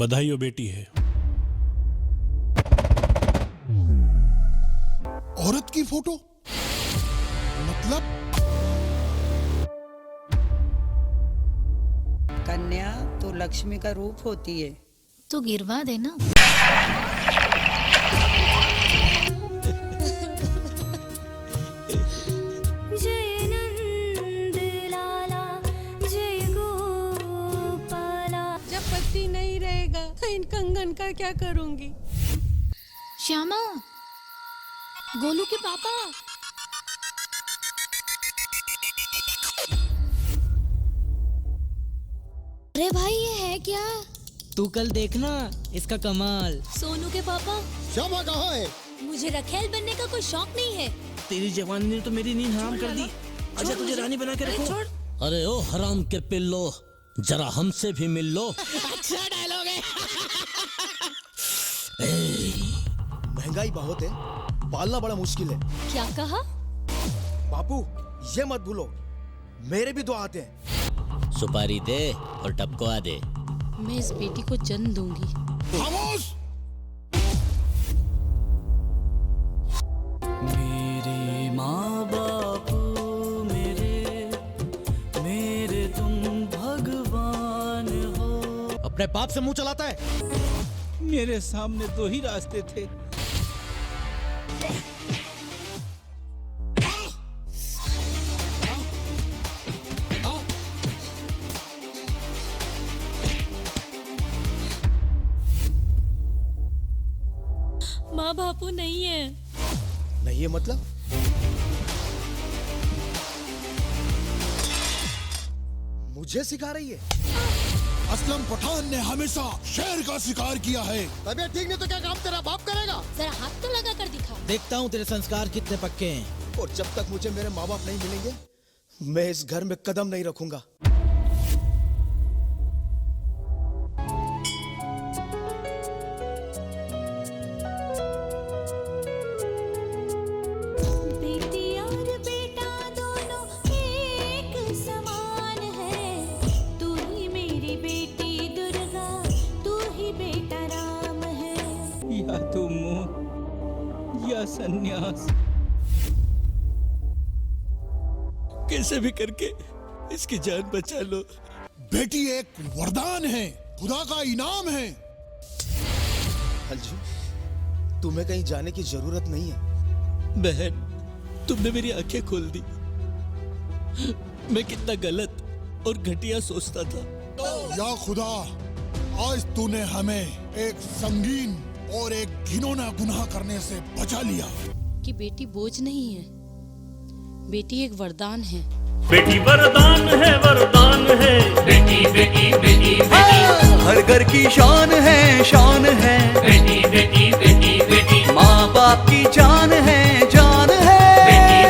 बधाई बेटी है। औरत की फोटो मतलब? कन्या तो लक्ष्मी का रूप होती है। तो गिरवा देना। जय नंद लाला जय गोपाला। जब पति नहीं रहेगा इन कंगन का क्या करूंगी? श्यामा, गोलू के पापा। अरे भाई, ये है क्या? तू कल देखना इसका कमाल। सोनू के पापा। श्यामा कहाँ है? मुझे रखेल बनने का कोई शौक नहीं है। तेरी जवानी ने तो मेरी नींद हराम कर दी। अच्छा, तुझे रानी बना के रखो। अरे ओ हराम के पिल्लो, जरा हमसे भी मिल लो। अच्छा डायलॉग है। महंगाई बहुत है, पालना बड़ा मुश्किल है। क्या कहा? बापू ये मत भूलो, मेरे भी 2 हाथ हैं। सुपारी दे और टपकवा दे। मैं इस बेटी को जन्म दूंगी। खामोश! मेरे माँ बापू मेरे तुम भगवान हो। अपने बाप से मुंह चलाता है। मेरे सामने 2 ही रास्ते थे। माँ बापू नहीं है। नहीं है मतलब? मुझे सिखा रही है? असलम पठान ने हमेशा शेर का शिकार किया है। तबीयत ठीक नहीं तो क्या काम तेरा बाप करेगा? जरा हाथ तो लगा कर दिखा। देखता हूँ तेरे संस्कार कितने पक्के हैं। और जब तक मुझे मेरे माँ बाप नहीं मिलेंगे, मैं इस घर में कदम नहीं रखूंगा। बेटी और बेटा दोनों एक समान है। तू ही मेरी बेटी दुर्गा, तू ही बेटा राम है। या तो मौत या सन्यास। कैसे भी करके इसकी जान बचा लो। बेटी एक वरदान है, खुदा का इनाम है। अंजू, तुम्हें कहीं जाने की जरूरत नहीं है। बहन, तुमने मेरी आंखें खोल दी। मैं कितना गलत और घटिया सोचता था। या खुदा, आज तूने हमें एक संगीन और एक घिनौना गुनाह करने से बचा लिया। कि बेटी बोझ नहीं है, बेटी एक वरदान है। बेटी वरदान है,